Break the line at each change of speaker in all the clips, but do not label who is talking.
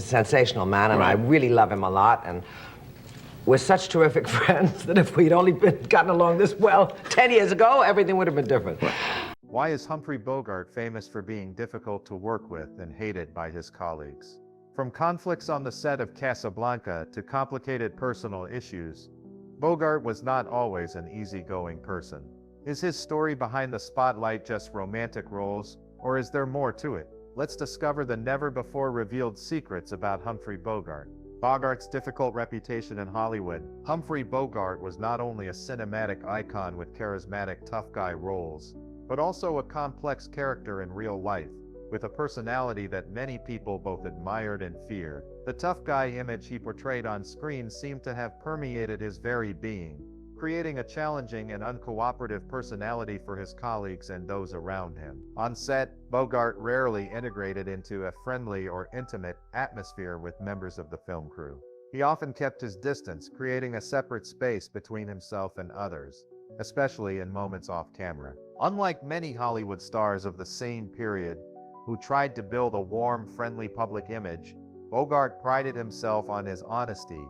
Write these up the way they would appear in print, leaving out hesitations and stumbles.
sensational man, and I really love him a lot. And we're such terrific friends that if we'd only gotten along this well 10 years ago, everything would have been different.
Why is Humphrey Bogart famous for being difficult to work with and hated by his colleagues? From conflicts on the set of Casablanca to complicated personal issues, Bogart was not always an easygoing person. Is his story behind the spotlight just romantic roles, or is there more to it? Let's discover the never-before-revealed secrets about Humphrey Bogart. Bogart's difficult reputation in Hollywood. Humphrey Bogart was not only a cinematic icon with charismatic tough guy roles, but also a complex character in real life, with a personality that many people both admired and feared. The tough guy image he portrayed on screen seemed to have permeated his very being, creating a challenging and uncooperative personality for his colleagues and those around him. On set, Bogart rarely integrated into a friendly or intimate atmosphere with members of the film crew. He often kept his distance, creating a separate space between himself and others, especially in moments off camera. Unlike many Hollywood stars of the same period, who tried to build a warm, friendly public image, Bogart prided himself on his honesty,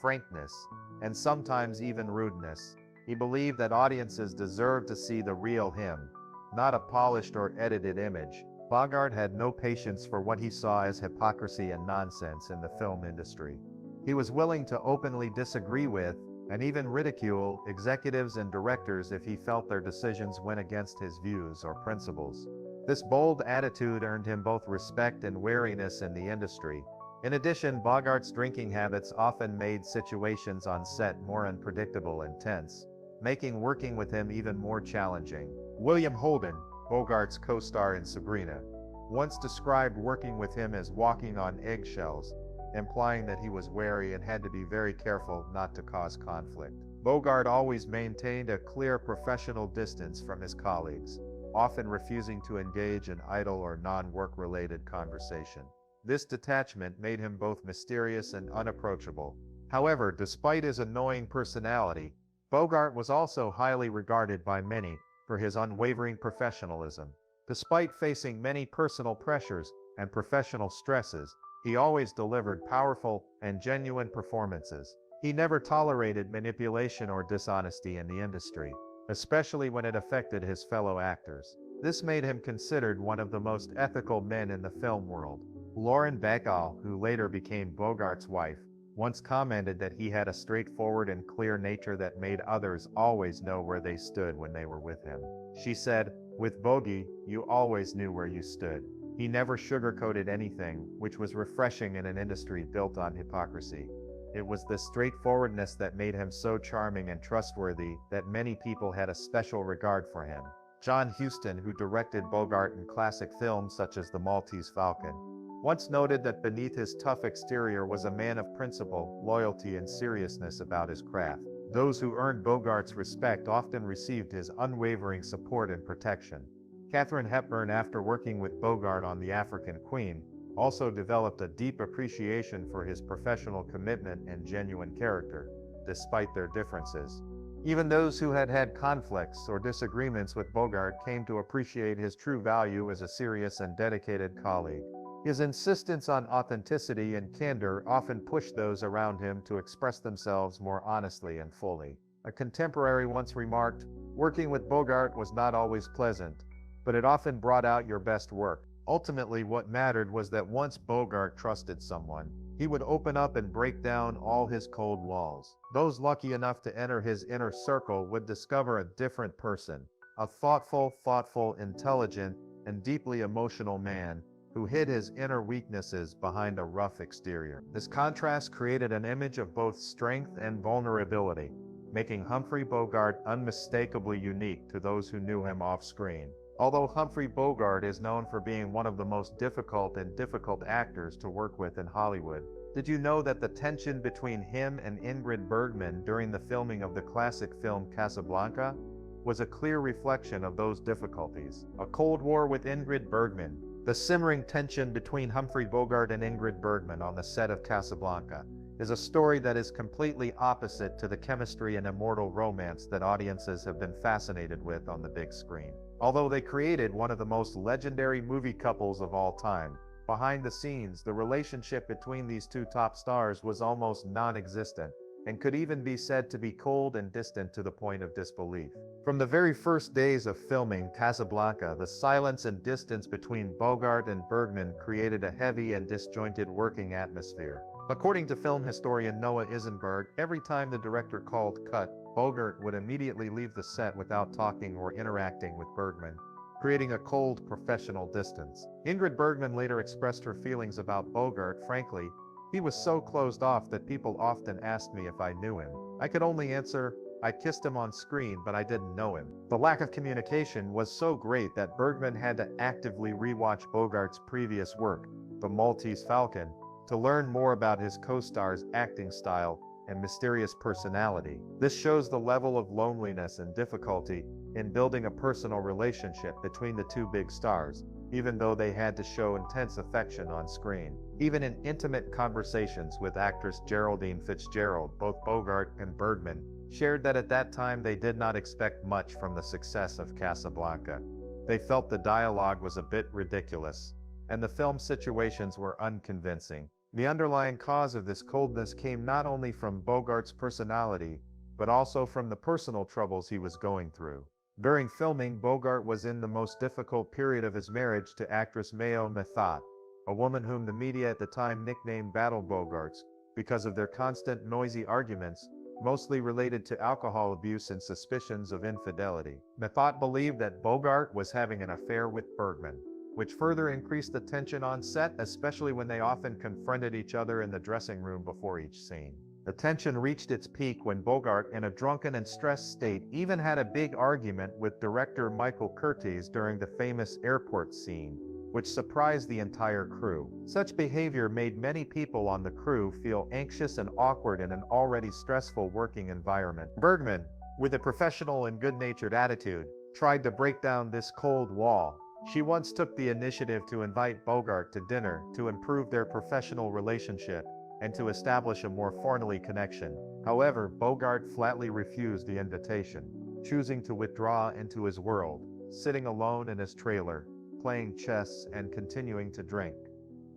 frankness, and sometimes even rudeness. He believed that audiences deserved to see the real him, not a polished or edited image. Bogart had no patience for what he saw as hypocrisy and nonsense in the film industry. He was willing to openly disagree with, and even ridicule, executives and directors if he felt their decisions went against his views or principles. This bold attitude earned him both respect and wariness in the industry. In addition, Bogart's drinking habits often made situations on set more unpredictable and tense, making working with him even more challenging. William Holden, Bogart's co-star in Sabrina, once described working with him as walking on eggshells, implying that he was wary and had to be very careful not to cause conflict. Bogart always maintained a clear professional distance from his colleagues, often refusing to engage in idle or non-work-related conversation. This detachment made him both mysterious and unapproachable. However, despite his annoying personality, Bogart was also highly regarded by many for his unwavering professionalism. Despite facing many personal pressures and professional stresses, he always delivered powerful and genuine performances. He never tolerated manipulation or dishonesty in the industry, especially when it affected his fellow actors. This made him considered one of the most ethical men in the film world. Lauren Bacall, who later became Bogart's wife, once commented that he had a straightforward and clear nature that made others always know where they stood when they were with him. She said, "With Bogey, you always knew where you stood. He never sugarcoated anything, which was refreshing in an industry built on hypocrisy. It was this straightforwardness that made him so charming and trustworthy that many people had a special regard for him." John Huston, who directed Bogart in classic films such as The Maltese Falcon, once noted that beneath his tough exterior was a man of principle, loyalty, and seriousness about his craft. Those who earned Bogart's respect often received his unwavering support and protection. Katharine Hepburn, after working with Bogart on The African Queen, also developed a deep appreciation for his professional commitment and genuine character, despite their differences. Even those who had had conflicts or disagreements with Bogart came to appreciate his true value as a serious and dedicated colleague. His insistence on authenticity and candor often pushed those around him to express themselves more honestly and fully. A contemporary once remarked, "Working with Bogart was not always pleasant, but it often brought out your best work." Ultimately, what mattered was that once Bogart trusted someone, he would open up and break down all his cold walls. Those lucky enough to enter his inner circle would discover a different person, a thoughtful, intelligent, and deeply emotional man who hid his inner weaknesses behind a rough exterior. This contrast created an image of both strength and vulnerability, making Humphrey Bogart unmistakably unique to those who knew him off-screen. Although Humphrey Bogart is known for being one of the most difficult actors to work with in Hollywood, did you know that the tension between him and Ingrid Bergman during the filming of the classic film Casablanca was a clear reflection of those difficulties? A Cold War with Ingrid Bergman. The simmering tension between Humphrey Bogart and Ingrid Bergman on the set of Casablanca is a story that is completely opposite to the chemistry and immortal romance that audiences have been fascinated with on the big screen. Although they created one of the most legendary movie couples of all time, Behind the scenes, the relationship between these two top stars was almost non-existent, and could even be said to be cold and distant to the point of disbelief. From the very first days of filming Casablanca, the silence and distance between Bogart and Bergman created a heavy and disjointed working atmosphere. According to film historian Noah Isenberg, every time the director called cut, Bogart would immediately leave the set without talking or interacting with Bergman, creating a cold, professional distance. Ingrid Bergman later expressed her feelings about Bogart. Frankly, he was so closed off that people often asked me if I knew him. I could only answer, I kissed him on screen, but I didn't know him. The lack of communication was so great that Bergman had to actively rewatch Bogart's previous work, The Maltese Falcon, to learn more about his co-star's acting style and mysterious personality. This shows the level of loneliness and difficulty in building a personal relationship between the two big stars, even though they had to show intense affection on screen. Even in intimate conversations with actress Geraldine Fitzgerald, both Bogart and Bergman shared that at that time they did not expect much from the success of Casablanca. They felt the dialogue was a bit ridiculous, and the film situations were unconvincing. The underlying cause of this coldness came not only from Bogart's personality, but also from the personal troubles he was going through. During filming, Bogart was in the most difficult period of his marriage to actress Mayo Methot, a woman whom the media at the time nicknamed Battle Bogarts because of their constant noisy arguments, mostly related to alcohol abuse and suspicions of infidelity. Methot believed that Bogart was having an affair with Bergman, which further increased the tension on set, especially when they often confronted each other in the dressing room before each scene. The tension reached its peak when Bogart, in a drunken and stressed state, even had a big argument with director Michael Curtiz during the famous airport scene, which surprised the entire crew. Such behavior made many people on the crew feel anxious and awkward in an already stressful working environment. Bergman, with a professional and good-natured attitude, tried to break down this cold wall. She once took the initiative to invite Bogart to dinner to improve their professional relationship and to establish a more friendly connection. However, Bogart flatly refused the invitation, choosing to withdraw into his world, sitting alone in his trailer, playing chess and continuing to drink.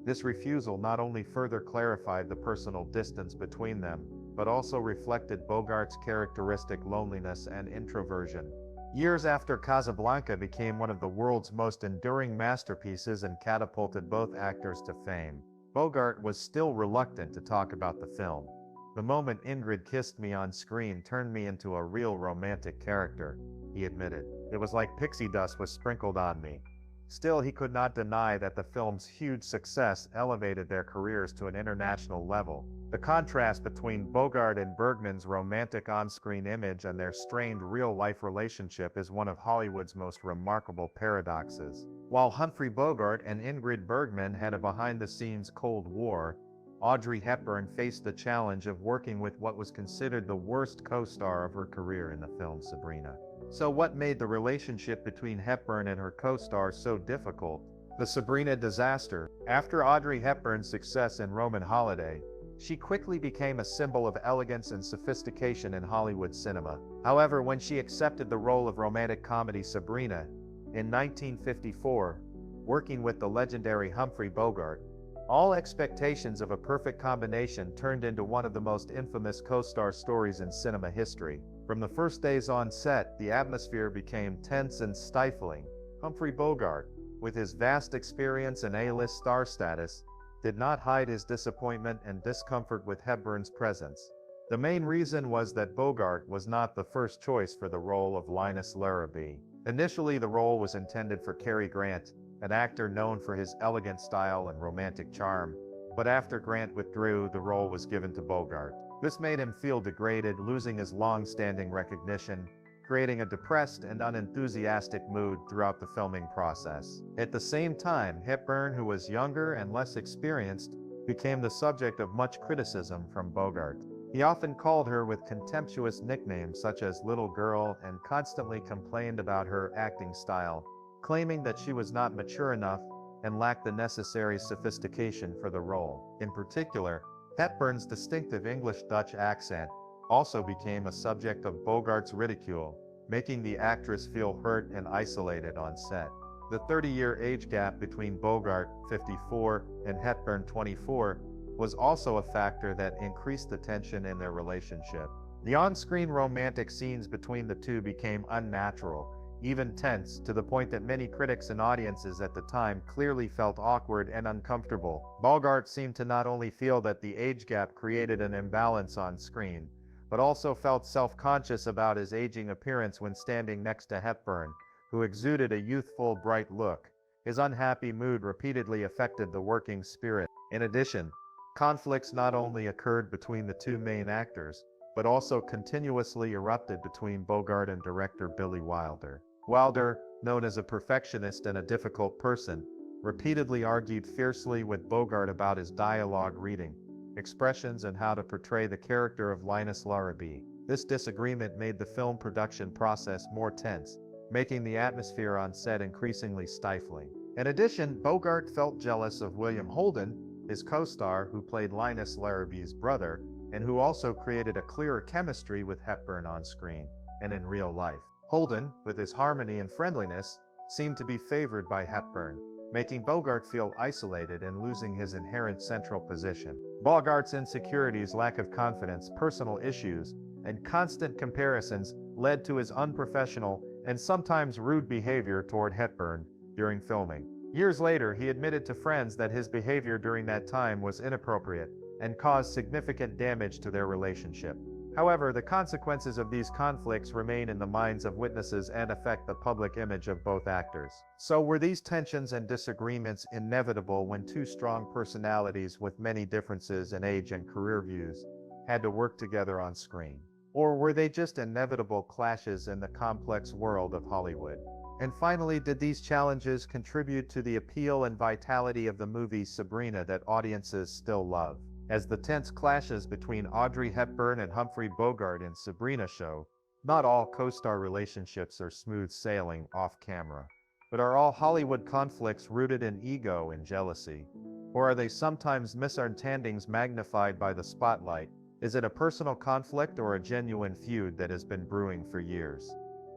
This refusal not only further clarified the personal distance between them, but also reflected Bogart's characteristic loneliness and introversion. Years after Casablanca became one of the world's most enduring masterpieces and catapulted both actors to fame, Bogart was still reluctant to talk about the film. The moment Ingrid kissed me on screen turned me into a real romantic character, he admitted. It was like pixie dust was sprinkled on me. Still, he could not deny that the film's huge success elevated their careers to an international level. The contrast between Bogart and Bergman's romantic on-screen image and their strained real-life relationship is one of Hollywood's most remarkable paradoxes. While Humphrey Bogart and Ingrid Bergman had a behind-the-scenes Cold War, Audrey Hepburn faced the challenge of working with what was considered the worst co-star of her career in the film Sabrina. So what made the relationship between Hepburn and her co-star so difficult? The Sabrina Disaster. After Audrey Hepburn's success in Roman Holiday, she quickly became a symbol of elegance and sophistication in Hollywood cinema. However, when she accepted the role of romantic comedy Sabrina in 1954, working with the legendary Humphrey Bogart, all expectations of a perfect combination turned into one of the most infamous co-star stories in cinema history. From the first days on set, the atmosphere became tense and stifling. Humphrey Bogart, with his vast experience and A-list star status, did not hide his disappointment and discomfort with Hepburn's presence. The main reason was that Bogart was not the first choice for the role of Linus Larrabee. Initially, the role was intended for Cary Grant, an actor known for his elegant style and romantic charm, but after Grant withdrew, the role was given to Bogart. This made him feel degraded, losing his long-standing recognition, creating a depressed and unenthusiastic mood throughout the filming process. At the same time, Hepburn, who was younger and less experienced, became the subject of much criticism from Bogart. He often called her with contemptuous nicknames such as Little Girl and constantly complained about her acting style, claiming that she was not mature enough and lacked the necessary sophistication for the role. In particular, Hepburn's distinctive English-Dutch accent also became a subject of Bogart's ridicule, making the actress feel hurt and isolated on set. The 30-year age gap between Bogart, 54, and Hepburn, 24, was also a factor that increased the tension in their relationship. The on-screen romantic scenes between the two became unnatural, even tense, to the point that many critics and audiences at the time clearly felt awkward and uncomfortable. Bogart seemed to not only feel that the age gap created an imbalance on screen, but also felt self-conscious about his aging appearance when standing next to Hepburn, who exuded a youthful, bright look. His unhappy mood repeatedly affected the working spirit. In addition, conflicts not only occurred between the two main actors, but also continuously erupted between Bogart and director Billy Wilder. Wilder, known as a perfectionist and a difficult person, repeatedly argued fiercely with Bogart about his dialogue reading, expressions, and how to portray the character of Linus Larrabee. This disagreement made the film production process more tense, making the atmosphere on set increasingly stifling. In addition, Bogart felt jealous of William Holden, his co-star who played Linus Larrabee's brother, and who also created a clearer chemistry with Hepburn on screen and in real life. Holden, with his harmony and friendliness, seemed to be favored by Hepburn, making Bogart feel isolated and losing his inherent central position. Bogart's insecurities, lack of confidence, personal issues, and constant comparisons led to his unprofessional and sometimes rude behavior toward Hepburn during filming. Years later, he admitted to friends that his behavior during that time was inappropriate and caused significant damage to their relationship. However, the consequences of these conflicts remain in the minds of witnesses and affect the public image of both actors. So were these tensions and disagreements inevitable when two strong personalities with many differences in age and career views had to work together on screen? Or were they just inevitable clashes in the complex world of Hollywood? And finally, did these challenges contribute to the appeal and vitality of the movie Sabrina that audiences still love? As the tense clashes between Audrey Hepburn and Humphrey Bogart in Sabrina show, not all co-star relationships are smooth sailing off camera. But are all Hollywood conflicts rooted in ego and jealousy? Or are they sometimes misunderstandings magnified by the spotlight? Is it a personal conflict or a genuine feud that has been brewing for years?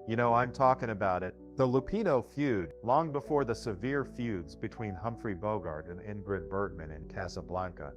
You know, I'm talking about it. The Lupino Feud. Long before the severe feuds between Humphrey Bogart and Ingrid Bergman in Casablanca,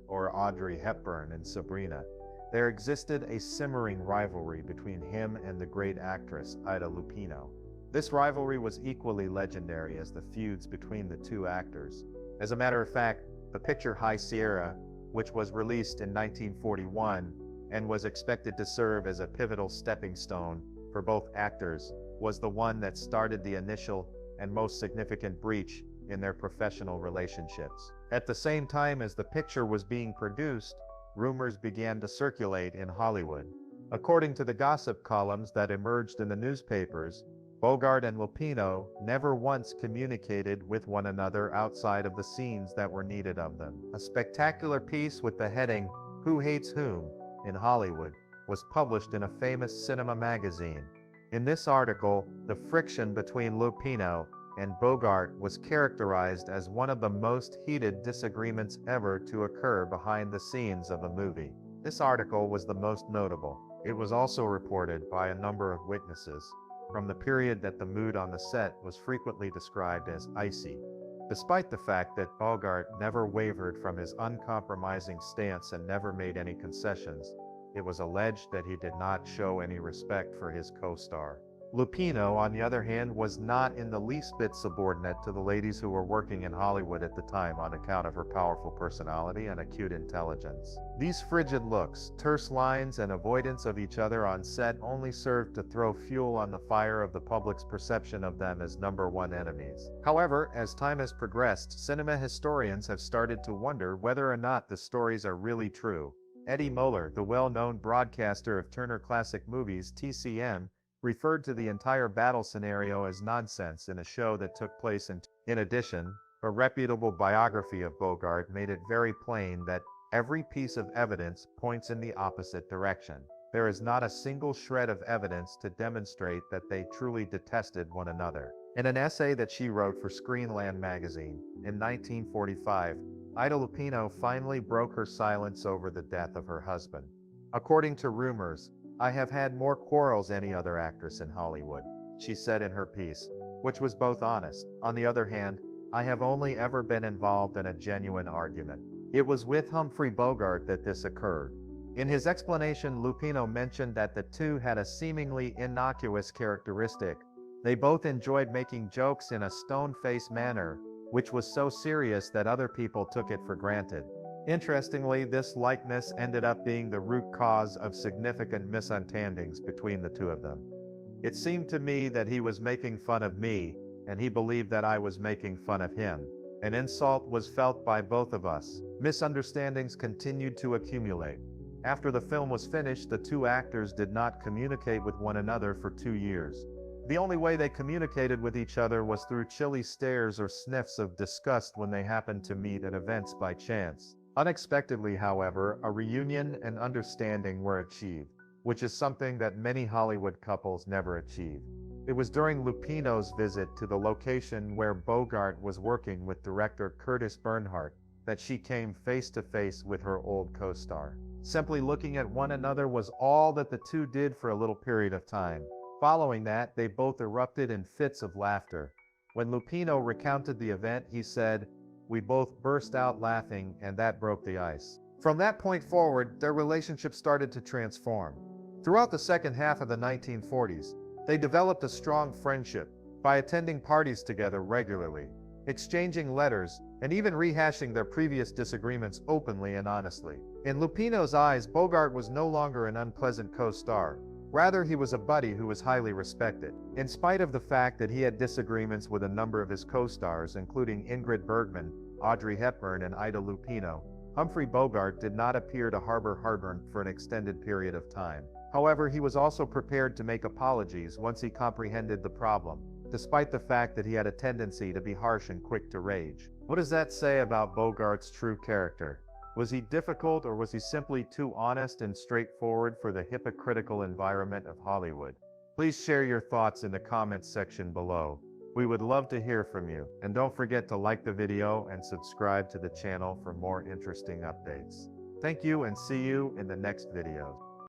or Audrey Hepburn in Sabrina, there existed a simmering rivalry between him and the great actress Ida Lupino. This rivalry was equally legendary as the feuds between the two actors. As a matter of fact, the picture High Sierra, which was released in 1941 and was expected to serve as a pivotal stepping stone for both actors, was the one that started the initial and most significant breach in their professional relationships. At the same time as the picture was being produced, rumors began to circulate in Hollywood. According to the gossip columns that emerged in the newspapers, Bogart and Lupino never once communicated with one another outside of the scenes that were needed of them. A spectacular piece with the heading, "Who Hates Whom?" in Hollywood, was published in a famous cinema magazine. In this article, the friction between Lupino and Bogart was characterized as one of the most heated disagreements ever to occur behind the scenes of a movie. This article was the most notable. It was also reported by a number of witnesses from the period that the mood on the set was frequently described as icy. Despite the fact that Bogart never wavered from his uncompromising stance and never made any concessions, it was alleged that he did not show any respect for his co-star. Lupino, on the other hand, was not in the least bit subordinate to the ladies who were working in Hollywood at the time on account of her powerful personality and acute intelligence. These frigid looks, terse lines, and avoidance of each other on set only served to throw fuel on the fire of the public's perception of them as number one enemies. However, as time has progressed, cinema historians have started to wonder whether or not the stories are really true. Eddie Moeller, the well-known broadcaster of Turner Classic Movies, TCM, referred to the entire battle scenario as nonsense in a show that took place in addition, a reputable biography of Bogart made it very plain that every piece of evidence points in the opposite direction. There is not a single shred of evidence to demonstrate that they truly detested one another. In an essay that she wrote for Screenland magazine in 1945, Ida Lupino finally broke her silence over the death of her husband. According to rumors, "I have had more quarrels than any other actress in Hollywood," she said in her piece. which was both honest. On the other hand, I have only ever been involved in a genuine argument. It was with Humphrey Bogart that this occurred. In his explanation, Lupino mentioned that the two had a seemingly innocuous characteristic. They both enjoyed making jokes in a stone-faced manner, which was so serious that other people took it for granted. Interestingly, this likeness ended up being the root cause of significant misunderstandings between the two of them. It seemed to me that he was making fun of me, and he believed that I was making fun of him. An insult was felt by both of us. Misunderstandings continued to accumulate. After the film was finished, the two actors did not communicate with one another for 2 years. The only way they communicated with each other was through chilly stares or sniffs of disgust when they happened to meet at events by chance. Unexpectedly, however, a reunion and understanding were achieved, which is something that many Hollywood couples never achieve. It was during Lupino's visit to the location where Bogart was working with director Curtis Bernhardt that she came face to face with her old co-star. Simply looking at one another was all that the two did for a little period of time. Following that, they both erupted in fits of laughter. When Lupino recounted the event, he said, "We both burst out laughing, and that broke the ice." From that point forward, their relationship started to transform. Throughout the second half of the 1940s, they developed a strong friendship by attending parties together regularly, exchanging letters, and even rehashing their previous disagreements openly and honestly. In Lupino's eyes, Bogart was no longer an unpleasant co-star. Rather, he was a buddy who was highly respected. In spite of the fact that he had disagreements with a number of his co-stars, including Ingrid Bergman, Audrey Hepburn, and Ida Lupino, Humphrey Bogart did not appear to harbor heartburn for an extended period of time. However, he was also prepared to make apologies once he comprehended the problem, despite the fact that he had a tendency to be harsh and quick to rage. What does that say about Bogart's true character? Was he difficult, or was he simply too honest and straightforward for the hypocritical environment of Hollywood? Please share your thoughts in the comments section below. We would love to hear from you. And don't forget to like the video and subscribe to the channel for more interesting updates. Thank you, and see you in the next video.